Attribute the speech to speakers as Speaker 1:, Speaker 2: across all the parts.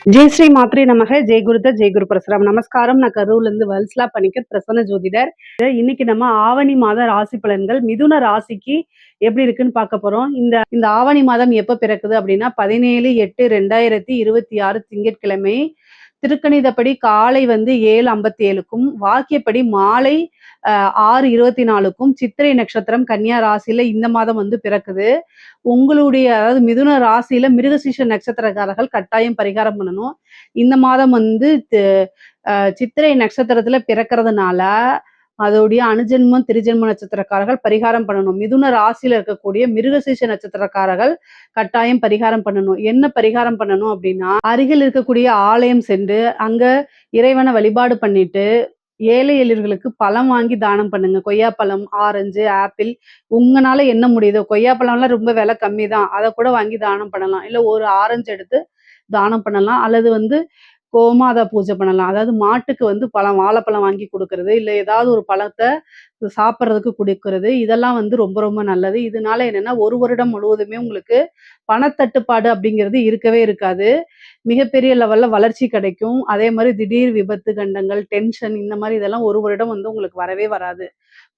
Speaker 1: ஜெய் ஸ்ரீ மாத்ரே நமக. ஜெய் குருத ஜெய் குரு பரசுராம். நமஸ்காரம். நான் கரூர்ல இருந்து வல்சலா பணிக்கர் பிரசன்ன ஜோதிடர். இன்னைக்கு நம்ம ஆவணி மாத ராசி பலன்கள் மிதுன ராசிக்கு எப்படி இருக்குன்னு பார்க்க போறோம். இந்த ஆவணி மாதம் எப்ப பிறக்குது அப்படின்னா 17/8/2026 திங்கட்கிழமை. திருக்கணிதப்படி காலை 7:57க்கும் வாக்கியப்படி மாலை 6:24க்கும் சித்திரை நட்சத்திரம் கன்னியா ராசியில இந்த மாதம் பிறக்குது. உங்களுடைய அதாவது மிதுன ராசியில மிருகசீஷ நட்சத்திரக்காரர்கள் கட்டாயம் பரிகாரம் பண்ணணும். இந்த மாதம் சித்திரை நட்சத்திரத்துல பிறக்கிறதுனால அதோடைய அனுஜென்மம் திரிஜென்ம நட்சத்திரக்காரர்கள் பரிகாரம் பண்ணணும். மிதுன ராசியில இருக்கக்கூடிய மிருகசீஷ நட்சத்திரக்காரர்கள் கட்டாயம் பரிகாரம் பண்ணணும். என்ன பரிகாரம் பண்ணணும் அப்படின்னா, அருகில் இருக்கக்கூடிய ஆலயம் சென்று அங்க இறைவனை வழிபாடு பண்ணிட்டு ஏழை எளியவர்களுக்கு பழம் வாங்கி தானம் பண்ணுங்க. கொய்யாப்பழம், ஆரஞ்சு, ஆப்பிள் உங்கனால என்ன முடியுதோ, கொய்யாப்பழம்லாம் ரொம்ப விலை கம்மி தான். அத கூட வாங்கி தானம் பண்ணலாம். இல்ல ஒரு ஆரஞ்சு எடுத்து தானம் பண்ணலாம். அல்லது கோமாதா பூஜை பண்ணலாம். அதாவது மாட்டுக்கு வாழைப்பழம் வாங்கி குடுக்குறது, இல்ல ஏதாவது ஒரு பழத்த சாப்பிடுறதுக்கு குடுக்குறது. இதெல்லாம் ரொம்ப ரொம்ப நல்லது. இதனால என்னன்னா, ஒரு வருடம் முழுவதுமே உங்களுக்கு பணத்தட்டுப்பாடு அப்படிங்கிறது இருக்கவே இருக்காது. மிகப்பெரிய லெவல்ல வளர்ச்சி கிடைக்கும். அதே மாரி திடீர் விபத்து, கண்டங்கள், டென்ஷன் இந்த மாரி இதெல்லாம் ஒரு வருடம் உங்களுக்கு வரவே வராது.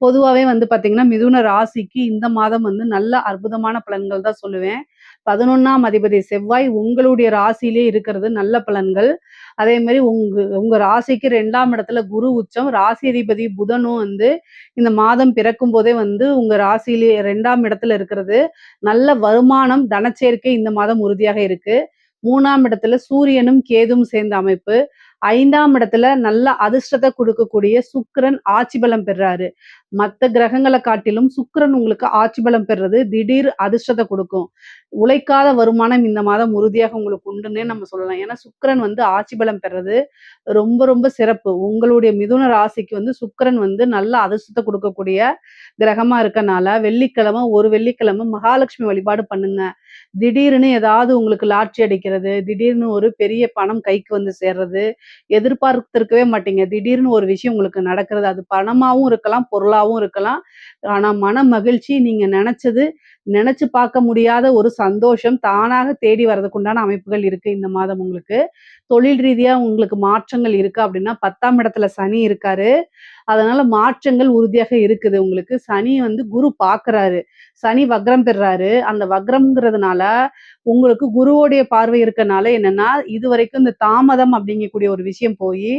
Speaker 1: பொதுவாவே பார்த்தீங்கன்னா, மிதுன ராசிக்கு இந்த மாதம் நல்ல அற்புதமான பலன்கள் தான் சொல்லுவேன். 11ஆம் அதிபதி செவ்வாய் உங்களுடைய ராசியிலே இருக்கிறது நல்ல பலன்கள். அதே மாரி உங்க உங்க ராசிக்கு 2ஆம் இடத்துல குரு உச்சம், ராசி அதிபதி புதனும் இந்த மாதம் பிறக்கும்போதே உங்க ராசியிலே 2ஆம் இடத்துல இருக்கிறது நல்ல வருமானம், தனச்சேர்க்கை இந்த மாதம் உறுதியாக இருக்கு. 3ஆம் இடத்துல சூரியனும் கேதும் சேர்ந்த அமைப்பு. 5ஆம் இடத்துல நல்ல அதிர்ஷ்டத்தை கொடுக்கக்கூடிய சுக்கிரன் ஆட்சி பலம் பெறாரு. மத்த கிரகங்களை காட்டிலும் சுக்கிரன் உங்களுக்கு ஆட்சி பலம் பெறுறது திடீர் அதிர்ஷ்டத்தை கொடுக்கும். உழைக்காத வருமானம் இந்த மாதம் உறுதியாக உங்களுக்கு உண்டுன்னே நம்ம சொல்லலாம். ஏன்னா சுக்கிரன் ஆட்சி பலம் பெறது ரொம்ப ரொம்ப சிறப்பு. உங்களுடைய மிதுன ராசிக்கு சுக்கிரன் நல்ல அதிர்ஷ்டத்தை கொடுக்கக்கூடிய கிரகமா இருக்கனால வெள்ளிக்கிழமை ஒரு வெள்ளிக்கிழமை மகாலட்சுமி வழிபாடு பண்ணுங்க. திடீர்னு ஏதாவது உங்களுக்கு லாட்ரி அடிக்கிறது, திடீர்னு ஒரு பெரிய பணம் கைக்கு சேர்றது, எதிர்பார்த்திருக்கவே மாட்டீங்க. திடீர்னு ஒரு விஷயம் உங்களுக்கு நடக்கிறது. அது பணமாவும் இருக்கலாம், பொருளாவும் இருக்கலாம். ஆனா மன மகிழ்ச்சி நீங்க நினைச்சு பார்க்க முடியாத ஒரு சந்தோஷம் தானாக தேடி வர்றதுக்கு உண்டான அமைப்புகள் இருக்கு இந்த மாதம் உங்களுக்கு. தொழில் ரீதியா உங்களுக்கு மாற்றங்கள் இருக்கு அப்படின்னா 10ஆம் இடத்துல சனி இருக்காரு. அதனால மாற்றங்கள் உறுதியாக இருக்குது உங்களுக்கு. சனி குரு பார்க்குறாரு. சனி வக்ரம் பெறுறாரு. அந்த வக்ரம்ங்கிறதுனால உங்களுக்கு குருவோடைய பார்வை இருக்கனால என்னன்னா, இதுவரைக்கும் இந்த தாமதம் அப்படிங்கக்கூடிய ஒரு விஷயம் போயி,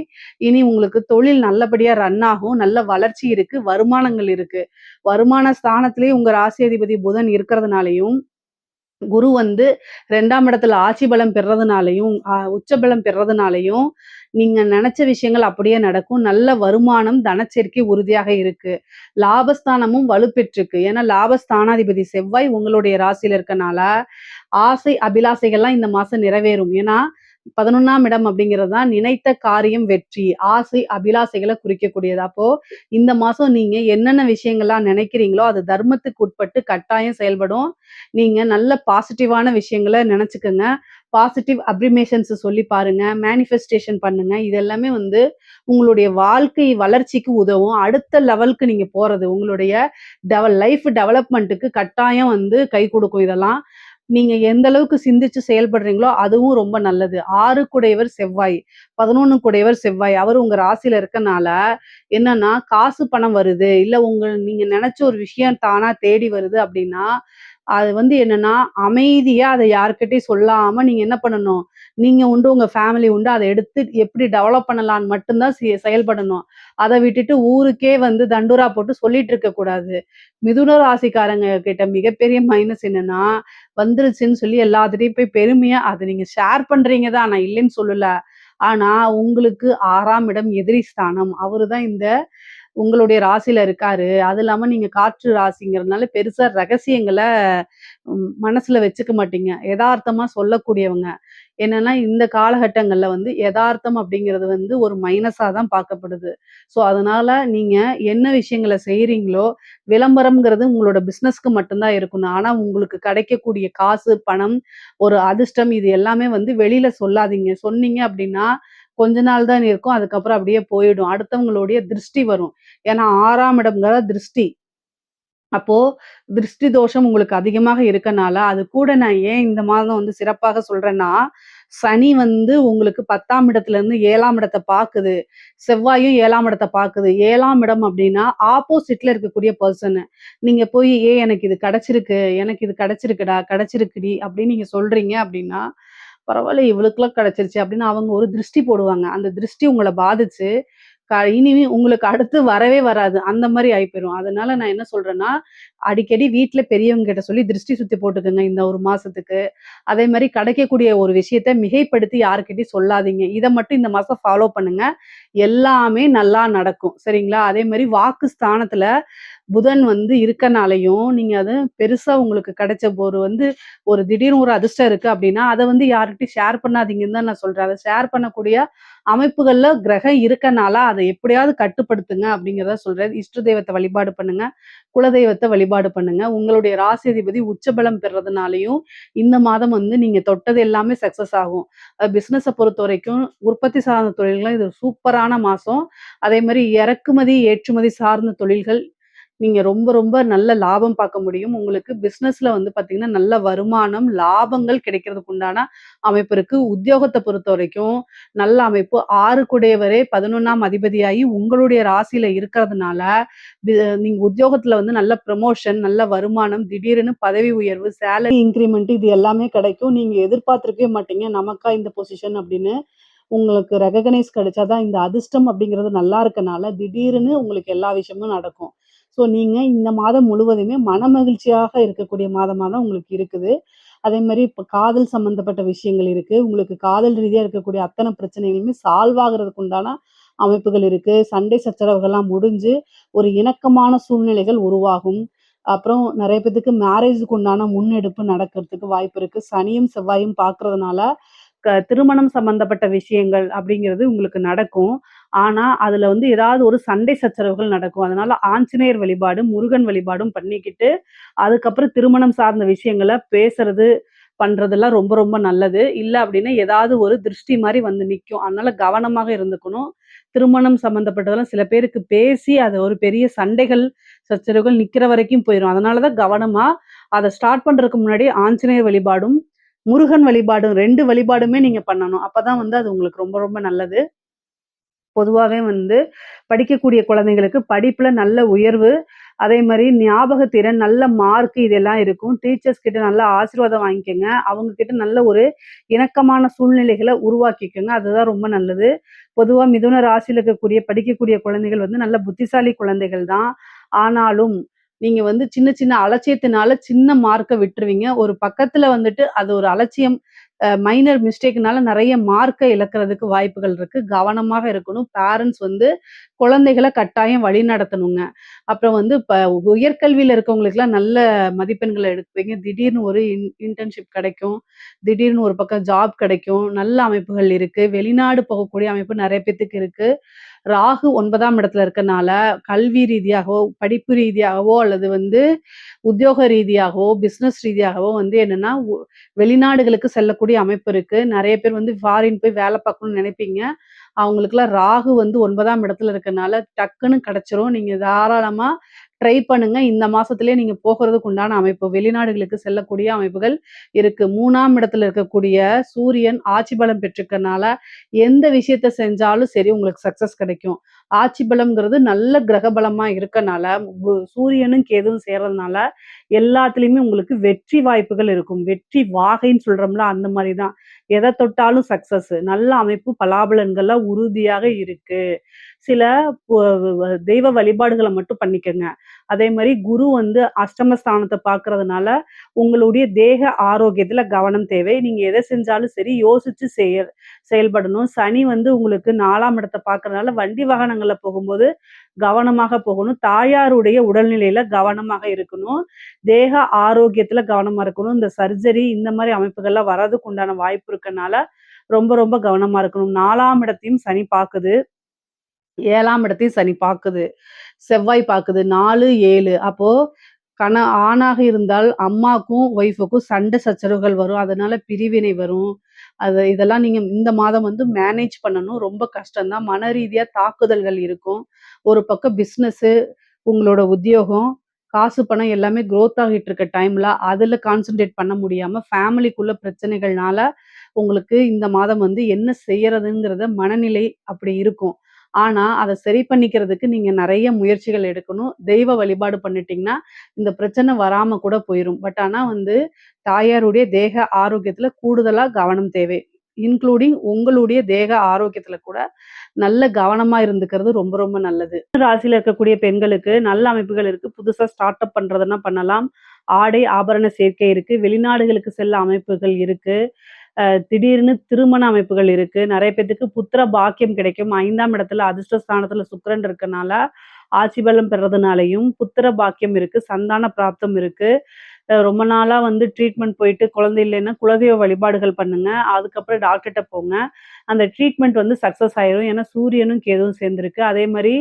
Speaker 1: இனி உங்களுக்கு தொழில் நல்லபடியா ரன் ஆகும். நல்ல வளர்ச்சி இருக்கு. வருமானங்கள் இருக்கு. வருமான ஸ்தானத்திலேயே உங்க ராசி அதிபதி புதன் இருக்கிறதுனாலயும், குரு 2ஆம் இடத்துல ஆட்சி பலம் பெறதுனாலயும், உச்ச பலம் பெறதுனாலயும், நீங்க நெனச்ச விஷயங்கள் அப்படியே நடக்கும். நல்ல வருமானம், தனச்சேர்க்கை உறுதியாக இருக்கு. லாபஸ்தானமும் வலுப்பெற்றிருக்கு. ஏன்னா லாபஸ்தானாதிபதி செவ்வாய் உங்களுடைய ராசியில இருக்கனால, ஆசை, அபிலாசைகள்லாம் இந்த மாசம் நிறைவேறும். ஏன்னா 11ஆம் இடம் அப்படிங்கிறது தான் நினைத்த காரியம் வெற்றி. ஆசை, அபிலாசைகளை குறிக்கக்கூடியது. அப்போ இந்த மாசம் நீங்க என்னென்ன விஷயங்கள்லாம் நினைக்கிறீங்களோ, அது தர்மத்துக்கு உட்பட்டு கட்டாயம் செயல்படும். நீங்க நல்ல பாசிட்டிவான விஷயங்கள நினைச்சுக்கங்க. பாசிட்டிவ் அப்ரிமேஷன்ஸ் சொல்லி பாருங்க. மேனிஃபெஸ்டேஷன் பண்ணுங்க. இது எல்லாமே உங்களுடைய வாழ்க்கை வளர்ச்சிக்கு உதவும். அடுத்த லெவலுக்கு நீங்க போறது, உங்களுடைய லைஃப் டெவலப்மெண்ட்டுக்கு கட்டாயம் கை கொடுக்கும் இதெல்லாம். நீங்க எந்த அளவுக்கு சிந்திச்சு செயல்படுறீங்களோ, அதுவும் ரொம்ப நல்லது. 6 குடையவர் செவ்வாய், 11 குடையவர் செவ்வாய். அவரு உங்க ராசியில இருக்கனால, என்னன்னா காசு பணம் வருது, இல்ல நீங்க நினைச்ச ஒரு விஷயம் தானா தேடி வருது அப்படின்னா, அது என்னன்னா, அமைதியா அத யார்கிட்டயும் சொல்லாம நீங்க என்ன பண்ணணும், நீங்க உண்டு, உங்க ஃபேமிலி உண்டு. அத எடுத்து எப்படி டெவலப் பண்ணலான்னு மட்டும் தான் செயல்படணும். அத விட்டுட்டு ஊருக்கே தண்டோரா போட்டு சொல்லிட்டு இருக்கக்கூடாது. மிதுன ராசிக்காரங்க கிட்ட மிகப்பெரிய மைனஸ் என்னன்னா, வந்துருச்சுன்னு சொல்லி எல்லாத்துட்டயும் போய் பெருமையா அத நீங்க ஷேர் பண்றீங்க தான். நான் இல்லைன்னு சொல்லல. ஆனா, உங்களுக்கு 6ஆம் இடம் எதிரி ஸ்தானம். அவரு தான் உங்களுடைய ராசியில இருக்காரு. அது இல்லாம நீங்க காற்று ராசிங்கிறதுனால பெருசா ரகசியங்கள மனசுல வச்சுக்க மாட்டீங்க. எதார்த்தமா சொல்லக்கூடியவங்க. என்னன்னா, இந்த காலகட்டங்கள்ல எதார்த்தம் அப்படிங்கிறது ஒரு மைனஸா தான் பார்க்கப்படுது. ஸோ, அதனால நீங்க என்ன விஷயங்கள செய்றீங்களோ, விளம்பரம்ங்கிறது உங்களோட பிசினஸ்க்கு மட்டும் தான் இருக்கணும். ஆனா, உங்களுக்கு கிடைக்கக்கூடிய காசு, பணம், ஒரு அதிர்ஷ்டம் இது எல்லாமே வெளியில சொல்லாதீங்க. சொன்னீங்க அப்படின்னா, கொஞ்ச நாள் தான் இருக்கும். அதுக்கப்புறம் அப்படியே போயிடும். அடுத்தவங்களுடைய திருஷ்டி வரும். ஏன்னா 6ஆம் இடம்ங்கிறது திருஷ்டி. அப்போ திருஷ்டி தோஷம் உங்களுக்கு அதிகமாக இருக்கனால, அது கூட நான் ஏன் இந்த மாதம் சிறப்பாக சொல்றேன்னா, சனி வந்து உங்களுக்கு 10ஆம் இடத்துல இருந்து 7ஆம் இடத்த பாக்குது. செவ்வாயும் 7ஆம் இடத்த பாக்குது. 7ஆம் இடம் அப்படின்னா, ஆப்போசிட்ல இருக்கக்கூடிய பெர்சன். நீங்க போய் எனக்கு இது கிடைச்சிருக்கு, எனக்கு இது கிடைச்சிருக்குடா, கிடைச்சிருக்குடி" அப்படின்னு நீங்க சொல்றீங்க அப்படின்னா, "பரவால்ல இவளுக்கெல்லாம் கிடைச்சிருச்சு" அப்படின்னு அவங்க ஒரு திருஷ்டி போடுவாங்க. அந்த திருஷ்டி உங்கள பாதிச்சு, இனிமே உங்களுக்கு அடுத்து வரவே வராது. அந்த மாரி ஆயி போயிரும். அதனால நான் என்ன சொல்றேன்னா, அடிக்கடி வீட்ல பெரியவங்க கிட்ட சொல்லி திருஷ்டி சுத்தி போட்டுக்கங்க இந்த 1 மாசத்துக்கு. அதே மாரி கிடைக்கக்கூடிய ஒரு விஷயத்த மிகைப்படுத்தி யார்கிட்டயும் சொல்லாதீங்க. இத மட்டும் இந்த மாசம் ஃபாலோ பண்ணுங்க. எல்லாமே நல்லா நடக்கும். சரிங்களா? அதே மாரி வாக்கு ஸ்தானத்துல புதன் வந்து இருக்கனாலயும், நீங்க அத பெருசா உங்களுக்கு கிடைச்ச ஒரு திடீர்னு ஒரு அதிர்ஷ்டம் இருக்கு அப்டின்னா, அத வந்து யார்கிட்டயும் ஷேர் பண்ணாதீங்கன்னு தான் நான் சொல்றேன். அத ஷேர் பண்ணக்கூடிய அமைப்புகள்ல கிரகம் இருக்கனால, அத எப்படியாவது கட்டுப்படுத்துங்க அப்டிங்கிறத சொல்றேன். இஷ்ட தெய்வத்த வழிபாடு பண்ணுங்க. குலதெய்வத்த வழிபாடு பண்ணுங்க. உங்களுடைய ராசி அதிபதி உச்சபலம் பெறதுனாலயும், இந்த மாதம் வந்து நீங்க தொட்டது எல்லாமே சக்சஸ் ஆகும். பிசினஸ பொறுத்தவரைக்கும் உற்பத்தி சார்ந்த தொழில்கள் இது சூப்பரான மாசம். அதே மாரி இறக்குமதி, ஏற்றுமதி சார்ந்த தொழில்கள் நீங்க ரொம்ப ரொம்ப நல்ல லாபம் பார்க்க முடியும். உங்களுக்கு பிசினஸ்ல வந்து பார்த்தீங்கன்னா, நல்ல வருமானம், லாபங்கள் கிடைக்கிறதுக்கு உண்டான அமைப்பு இருக்கு. உத்தியோகத்த பொறுத்தவரைக்கும் நல்ல அமைப்பு. 6 குடையவரே 11ஆம் அதிபதியாகி உங்களுடைய ராசியில இருக்கிறதுனால, வி நீங்க உத்தியோகத்துல வந்து நல்ல ப்ரமோஷன், நல்ல வருமானம், திடீர்னு பதவி உயர்வு, சேலரி இன்கிரிமெண்ட் இது எல்லாமே கிடைக்கும். நீங்க எதிர்பார்த்திருக்கவே மாட்டீங்க. நமக்கா இந்த பொசிஷன் அப்படின்னு. உங்களுக்கு ரெககனைஸ் கிடைச்சா தான் இந்த அதிர்ஷ்டம் அப்படிங்கிறது நல்லா இருக்கனால, திடீர்னு உங்களுக்கு எல்லா விஷயமும் நடக்கும். ஸோ நீங்க இந்த மாதம் முழுவதுமே மனமகிழ்ச்சியாக இருக்கக்கூடிய மாதமா தான் உங்களுக்கு இருக்குது. அதேமாரி இப்ப காதல் சம்மந்தப்பட்ட விஷயங்கள் இருக்கு. உங்களுக்கு காதல் ரீதியா இருக்கக்கூடிய அத்தன பிரச்சனைகளுமே சால்வ் ஆகுறதுக்கு உண்டான அமைப்புகள் இருக்கு. சண்டை சச்சரவுகள்லாம் முடிஞ்சு, ஒரு இணக்கமான சூழ்நிலைகள் உருவாகும். அப்புறம் நெறைய பேத்துக்கு மேரேஜுக்கு உண்டான முன்னெடுப்பு நடக்கிறதுக்கு வாய்ப்பு இருக்கு. சனியும், செவ்வாயும் பார்க்கறதுனால, திருமணம் சம்மந்தப்பட்ட விஷயங்கள் அப்படிங்கிறது உங்களுக்கு நடக்கும். ஆனா, அதுல வந்து ஏதாவது ஒரு சண்டை சச்சரவுகள் நடக்கும். அதனால ஆஞ்சநேயர் வழிபாடு, முருகன் வழிபாடும் பண்ணிக்கிட்டு, அதுக்கப்புறம் திருமணம் சார்ந்த விஷயங்கள பேசுறது, பண்றதெல்லாம் ரொம்ப ரொம்ப நல்லது. இல்ல அப்டின்னா, ஏதாவது ஒரு திருஷ்டி மாரி வந்து நிக்கும். அதனால கவனமாக இருந்துக்கணும். திருமணம் சம்மந்தப்பட்டதெல்லாம் சில பேருக்கு பேசி, அது ஒரு பெரிய சண்டைகள், சச்சரவுகள் நிக்கிற வரைக்கும் போயிரும். அதனால தான் கவனமா, அத ஸ்டார்ட் பண்றதுக்கு முன்னாடி ஆஞ்சநேயர் வழிபாடும், முருகன் வழிபாடும் 2 வழிபாடுமே நீங்க பண்ணணும். அப்பதான் வந்து அது உங்களுக்கு ரொம்ப ரொம்ப நல்லது. பொதுவாவே வந்து படிக்கக்கூடிய குழந்தைங்களுக்கு படிப்புல நல்ல உயர்வு, அதே மாரி ஞாபகத்திறன், நல்ல மார்க் இதெல்லாம் இருக்கும். டீச்சர்ஸ் கிட்ட நல்ல ஆசீர்வாதம் வாங்கிக்கங்க. அவங்க கிட்ட நல்ல ஒரு இணக்கமான சூழ்நிலைகள உருவாக்கிக்கங்க. அதுதான் ரொம்ப நல்லது. பொதுவா மிதுன ராசியில இருக்கக்கூடிய படிக்கக்கூடிய குழந்தைகள் வந்து நல்ல புத்திசாலி குழந்தைகள் தான். ஆனாலும், நீங்க வந்து சின்ன சின்ன அலட்சியத்தினால சின்ன மார்க்க விட்டுருவீங்க. ஒரு பக்கத்துல வந்துட்டு அது ஒரு அலட்சியம் மைனர் மிஸ்டேக்னால நெறைய மார்க்க இழக்கிறதுக்கு வாய்ப்புகள் இருக்கு. கவனமாக இருக்கணும். பேரண்ட்ஸ் வந்து குழந்தைகள கட்டாயம் வழிநடத்தணுங்க. அப்புறம் வந்து உயர்கல்வியில இருக்கவங்களுக்கெல்லாம் நல்ல மதிப்பெண்கள எடுப்பீங்க. திடீர்னு ஒரு இன்டர்ன்ஷிப் கிடைக்கும். திடீர்னு ஒரு பக்கம் ஜாப் கிடைக்கும். நல்ல அமைப்புகள் இருக்கு. வெளிநாடு போகக்கூடிய அமைப்பு நெறைய பேத்துக்கு இருக்கு. ராகு 9ஆம் இடத்துல இருக்கனால, கல்வி ரீதியாகவோ, படிப்பு ரீதியாகவோ அல்லது வந்து உத்தியோக ரீதியாகவோ, பிசினஸ் ரீதியாகவோ வந்து என்னன்னா, வெளிநாடுகளுக்கு செல்லக்கூடிய அமைப்பு இருக்கு. நெறைய பேர் வந்து ஃபாரின் போய் வேலை பார்க்கணும்னு நெனைப்பீங்க. அவங்களுக்கெல்லாம் ராகு வந்து 9ஆம் இடத்துல இருக்கனால டக்குன்னு கிடைச்சிரும். நீங்க தாராளமா ட்ரை பண்ணுங்க. இந்த மாசத்திலேயே நீங்க போகுறதுக்கு உண்டான அமைப்பு. வெளிநாடுகளுக்கு செல்லக்கூடிய அமைப்புகள் இருக்கு. 3ஆம் இடத்துல இருக்கக்கூடிய சூரியன் ஆட்சி பலம் பெற்றிருக்கனால, எந்த விஷயத்த செஞ்சாலும் சரி உங்களுக்கு சக்சஸ் கிடைக்கும். ஆட்சி பலம்ங்கிறது நல்ல கிரக பலமா இருக்கனால, சூரியனும் கேதுவும் சேர்றதுனால, எல்லாத்துலயுமே உங்களுக்கு வெற்றி வாய்ப்புகள் இருக்கும். வெற்றி வாகைன்னு சொல்றோம்ல, அந்த மாரி தான். எத தொட்டாலும் சக்சஸ். நல்ல அமைப்பு பலாபலன்கள்லாம் உறுதியாக இருக்கு. சில பொ வ தெய்வ வழிபாடுகள மட்டும் பண்ணிக்கங்க. அதே மாரி குரு வந்து அஷ்டமஸ்தானத்த பார்க்கறதுனால, உங்களுடைய தேக ஆரோக்கியத்துல கவனம் தேவை. நீங்க எத செஞ்சாலும் சரி யோசிச்சு செயல்படணும். சனி வந்து உங்களுக்கு 4ஆம் இடத்த பார்க்கறதுனால, வண்டி வாகனங்கள்ல போகும்போது கவனமாக போகணும். தாயாருடைய உடல்நிலையில கவனமாக இருக்கணும். தேக ஆரோக்கியத்துல கவனமா இருக்கணும். இந்த சர்ஜரி இந்த மாரி அமைப்புகள்லாம் வர்றதுக்கு உண்டான வாய்ப்பு இருக்கனால, ரொம்ப ரொம்ப கவனமா இருக்கணும். 4ஆம் இடத்தையும் சனி பாக்குது. 7ஆம் இடத்தையும் சனி பாக்குது. செவ்வாய் பாக்குது. 4, 7 அப்போ ஆணாக இருந்தால் அம்மாக்கும், ஒய்ஃப்க்கும் சண்டை சச்சரவுகள் வரும். அதனால பிரிவினை வரும். இதெல்லாம் நீங்க இந்த மாதம் வந்து மேனேஜ் பண்ணணும். ரொம்ப கஷ்டம் தான். மன ரீதியா தாக்குதல்கள் இருக்கும். ஒரு பக்கம் பிசினஸு, உங்களோட உத்தியோகம், காசு, பணம் எல்லாமே குரோத் ஆகிட்டு இருக்க டைம்ல, அதுல கான்சன்ட்ரேட் பண்ண முடியாம, ஃபேமிலிக்குள்ள பிரச்சனைகள்னால உங்களுக்கு இந்த மாதம் வந்து என்ன செய்யறதுங்கிறத மனநிலை அப்படி இருக்கும். ஆனா, அத சரி பண்ணிக்கிறதுக்கு நீங்க நெறைய முயற்சிகள் எடுக்கணும். தெய்வ வழிபாடு பண்ணிட்டீங்கன்னா, இந்த பிரச்சனை வராம கூட போயிரும். பட் ஆனா வந்து, தாயாருடைய தேக ஆரோக்கியத்துல கூடுதலா கவனம் தேவை. இன்க்ளூடிங் உங்களுடைய தேக ஆரோக்கியத்துல கூட நல்ல கவனமா இருந்துக்கிறது ரொம்ப ரொம்ப நல்லது. ராசியில இருக்கக்கூடிய பெண்களுக்கு நல்ல அமைப்புகள் இருக்கு. புதுசா ஸ்டார்ட் அப் பண்றதுன்னா பண்ணலாம். ஆடை, ஆபரண சேர்க்கை இருக்கு. வெளிநாடுகளுக்கு செல்ல அமைப்புகள் இருக்கு. திடீர்னு திருமண அமைப்புகள் இருக்கு. நெறைய பேத்துக்கு புத்திர பாக்கியம் கிடைக்கும். 5ஆம் இடத்துல அதிர்ஷ்ட ஸ்தானத்துல சுக்கிரன் இருக்கனால, ஆட்சி பலம் பெறதுனாலயும் புத்திர பாக்கியம் இருக்கு. சந்தான பிராப்தம் இருக்கு. ரொம்ப நாளா வந்து ட்ரீட்மெண்ட் போயிட்டு குழந்தை இல்லைன்னா, குலதெய்வ வழிபாடுகள் பண்ணுங்க. அதுக்கப்புறம் டாக்டர்ட்ட போங்க. அந்த ட்ரீட்மெண்ட் வந்து சக்சஸ் ஆயிரும். ஏன்னா சூரியனும், கேதுவும் சேர்ந்திருக்கு. அதே மாரி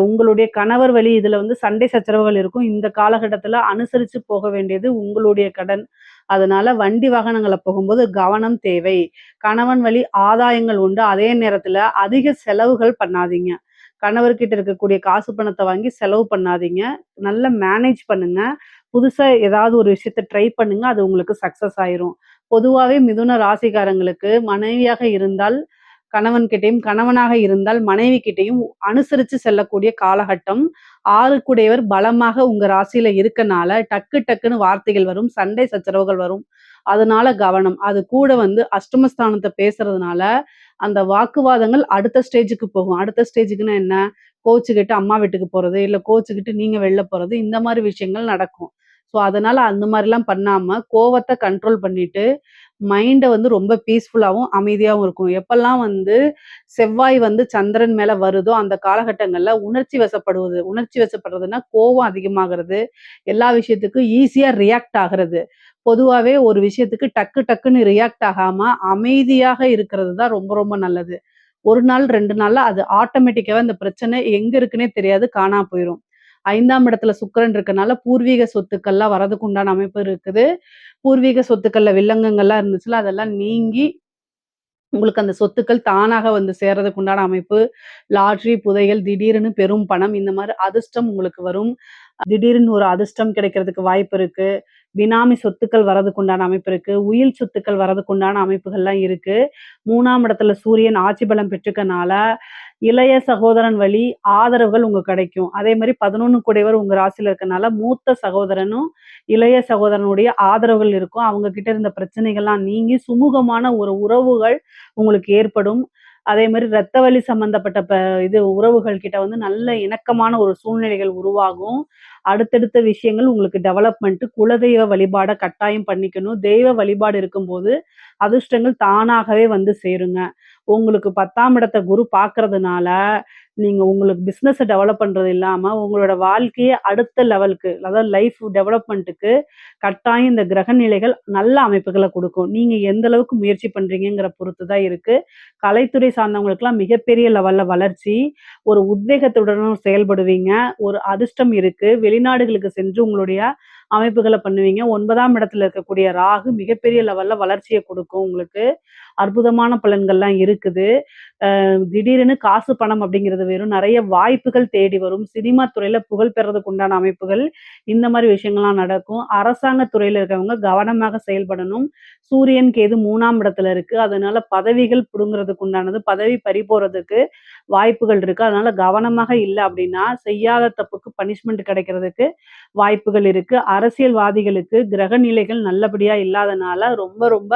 Speaker 1: உங்களுடைய கணவர் வழி இதுல வந்து சண்டை சச்சரவுகள் இருக்கும். இந்த காலகட்டத்துல அனுசரிச்சு போக வேண்டியது உங்களுடைய கடன். அதனால வண்டி வாகனங்கள்ல போகும்போது கவனம் தேவை. கணவன் வழி ஆதாயங்கள் உண்டு. அதே நேரத்துல அதிக செலவுகள் பண்ணாதீங்க. கணவர்கிட்ட இருக்கக்கூடிய காசு பணத்த வாங்கி செலவு பண்ணாதீங்க. நல்லா மேனேஜ் பண்ணுங்க. புதுசா ஏதாவது ஒரு விஷயத்த ட்ரை பண்ணுங்க. அது உங்களுக்கு சக்சஸ் ஆயிரும். பொதுவாவே மிதுன ராசிக்காரங்களுக்கு மனைவியாக இருந்தால் கணவன்கிட்டயும், கணவனாக இருந்தால் மனைவி கிட்டயும் அனுசரிச்சு செல்லக்கூடிய காலகட்டம். 6 கூடையவர் பலமாக உங்க ராசியில இருக்கனால, டக்கு டக்குன்னு வார்த்தைகள் வரும். சண்டை சச்சரவுகள் வரும். அதனால கவனம். அது கூட வந்து அஷ்டமஸ்தானத்த பேசுறதுனால, அந்த வாக்குவாதங்கள் அடுத்த ஸ்டேஜுக்கு போகும். அடுத்த ஸ்டேஜுக்குன்னா என்ன? கோச்சுக்கிட்டு அம்மா வீட்டுக்கு போறது, இல்ல கோச்சுக்கிட்டு நீங்க வெளில போறது, இந்த மாரி விஷயங்கள் நடக்கும். ஸோ, அதனால அந்த மாரிலாம் பண்ணாம, கோவத்த கண்ட்ரோல் பண்ணிட்டு, மைண்ட வந்து ரொம்ப பீஸ்ஃபுல்லாவும், அமைதியாவும் இருக்கும். எப்பல்லாம் வந்து செவ்வாய் வந்து சந்திரன் மேல வருதோ, அந்த காலகட்டங்கள்ல உணர்ச்சி வசப்படுவது. உணர்ச்சி வசப்படுறதுன்னா, கோவம் அதிகமாகறது, எல்லா விஷயத்துக்கும் ஈஸியா ரியாக்ட் ஆகுறது. பொதுவாவே ஒரு விஷயத்துக்கு டக்கு டக்குன்னு ரியாக்ட் ஆகாம, அமைதியாக இருக்கிறது தான் ரொம்ப ரொம்ப நல்லது. 1 நாள், 2 நாள்ல அது ஆட்டோமேட்டிக்காவே அந்த பிரச்சனை எங்க இருக்குன்னே தெரியாது. காணாம போயிரும். 5ஆம் இடத்துல சுக்கிரன் இருக்கனால பூர்வீக சொத்துக்கள்லாம் வரதுக்கு உண்டான அமைப்பு இருக்குது. பூர்வீக சொத்துக்கள்ல வில்லங்கங்கள்லாம் இருந்துச்சுல்ல, அதெல்லாம் நீங்கி உங்களுக்கு அந்த சொத்துக்கள் தானாக வந்து சேர்றதுக்கு உண்டான அமைப்பு. லாட்டரி, புதையல், திடீர்னு பெரும் பணம் இந்த மாரி அதிர்ஷ்டம் உங்களுக்கு வரும். திடீர்னு ஒரு அதிர்ஷ்டம் கிடைக்கிறதுக்கு வாய்ப்பு இருக்கு. பினாமி சொத்துக்கள் வரதுக்கு உண்டான அமைப்பு இருக்கு. உயில் சொத்துக்கள் வரதுக்கு உண்டான அமைப்புகள்லாம் இருக்கு. 3ஆம் இடத்துல சூரியன் ஆட்சி பலம் பெற்றுக்கனால, இளைய சகோதரன் வழி ஆதரவுகள் உங்களுக்கு கிடைக்கும். அதே மாரி 11 கூடையவர் உங்க ராசியில இருக்கனால, மூத்த சகோதரனும், இளைய சகோதரனுடைய ஆதரவுகள் இருக்கும். அவங்க கிட்ட இருந்த பிரச்சனைகள்லாம் நீங்கி, சுமூகமான ஒரு உறவுகள் உங்களுக்கு ஏற்படும். அதே மாரி ரத்த வழி சம்மந்தப்பட்ட இது உறவுகள் கிட்ட வந்து நல்ல இணக்கமான ஒரு சூழ்நிலைகள் உருவாகும். அடுத்தடுத்த விஷயங்கள் உங்களுக்கு டெவலப்மெண்ட் குலதெய்வ வழிபாட கட்டாயம் பண்ணிக்கணும். தெய்வ வழிபாடு இருக்கும்போது, அதிர்ஷ்டங்கள் தானாகவே வந்து சேருங்க. உங்களுக்கு 10ஆம் இடத்த குரு பார்க்கறதுனால, நீங்க உங்களுக்கு பிசினஸ டெவலப் பண்றது இல்லாம, உங்களோட வாழ்க்கைய அடுத்த லெவலுக்கு, அதாவது லைஃப் டெவலப்மென்ட்க்கு கட்டாயம் இந்த கிரக நிலைகள் நல்ல அமைப்புகள குடுக்கும். நீங்க எந்த அளவுக்கு முயற்சி பண்றீங்கங்கிற பொறுத்து தான் இருக்கு. கலைத்துறை சார்ந்தவங்களுக்கெல்லாம் மிகப்பெரிய லெவல்ல வளர்ச்சி, ஒரு உத்வேகத்துடனும் செயல்படுவீங்க. ஒரு அதிர்ஷ்டம் இருக்கு. வெளிநாடுகளுக்கு சென்று உங்களுடைய அமைப்புகள பண்ணுவீங்க. 9ஆம் இடத்துல இருக்கக்கூடிய ராகு மிகப்பெரிய லெவல்ல வளர்ச்சிய குடுக்கும் உங்களுக்கு. அற்புதமான பலன்கள்லாம் இருக்குது. திடீரென காசு, பணம் அப்படிங்கிறது வெறும் நெறைய வாய்ப்புகள் தேடி வரும். சினிமா துறையில புகழ் பெறதுக்கு உண்டான அமைப்புகள், இந்த மாரி விஷயங்கள்லாம் நடக்கும். அரசாங்க துறையில இருக்கவங்க கவனமாக செயல்படணும். சூரியன், கேது 3ஆம் இடத்துல இருக்கு. அதனால பதவிகள் புடுங்குறதுக்கு உண்டானது, பதவி பறிபோறதுக்கு வாய்ப்புகள் இருக்கு. அதனால கவனமாக இல்ல அப்படின்னா, செய்யாத தப்புக்கு பனிஷ்மென்ட் கிடைக்கிறதுக்கு வாய்ப்புகள் இருக்கு. அரசியல்வாதிகளுக்கு கிரக நிலைகள் நல்லபடியா இல்லாதனால ரொம்ப ரொம்ப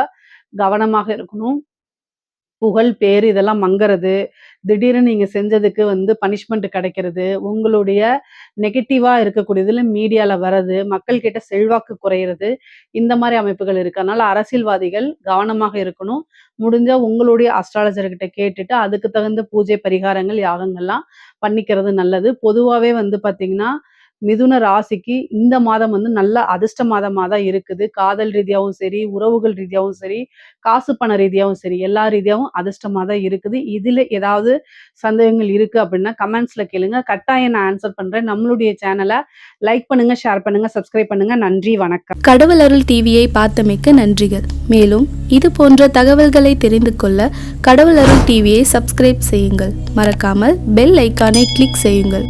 Speaker 1: கவனமாக இருக்கணும். புகழ், பேரு இதெல்லாம் மங்கறது, திடீர்னு நீங்க செஞ்சதுக்கு வந்து பனிஷ்மென்ட் கிடைக்கிறது, உங்களுடைய நெகட்டிவா இருக்கக்கூடியதுல மீடியால வர்றது, மக்கள் கிட்ட செல்வாக்கு குறையிறது, இந்த மாரி அமைப்புகள் இருக்கு. அதனால அரசியல்வாதிகள் கவனமாக இருக்கணும். முடிஞ்சா உங்களுடைய அஸ்ட்ராலஜர் கிட்ட கேட்டுட்டு, அதுக்கு தகுந்த பூஜை பரிகாரங்கள், யாகங்கள்லாம் பண்ணிக்கிறது நல்லது. பொதுவாவே வந்து பார்த்தீங்கன்னா, மிதுன ராசிக்கு இந்த மாதம் வந்து நல்ல அதிர்ஷ்ட மாதமா தான் இருக்குது. காதல் ரீதியாவும் சரி, உறவுகள் ரீதியாவும் சரி, காசு பண ரீதியாவும் சரி, எல்லா ரீதியாவும் அதிர்ஷ்டமா தான் இருக்குது. இதுல ஏதாவது சந்தேகங்கள் இருக்கு அப்படின்னா கமெண்ட்ஸ்ல கேளுங்க. கட்டாயம் நான் ஆன்சர் பண்றேன். நம்மளுடைய சேனல லைக் பண்ணுங்க, ஷேர் பண்ணுங்க, சப்ஸ்கிரைப் பண்ணுங்க. நன்றி, வணக்கம்.
Speaker 2: கடவுள் அருள் டிவியை பார்த்தமைக்கு நன்றிகள். மேலும் இது போன்ற தகவல்களை தெரிந்து கொள்ள கடவுள் அருள் டிவியை சப்ஸ்கிரைப் செய்யுங்கள். மறக்காமல் பெல் ஐக்கானை கிளிக் செய்யுங்கள்.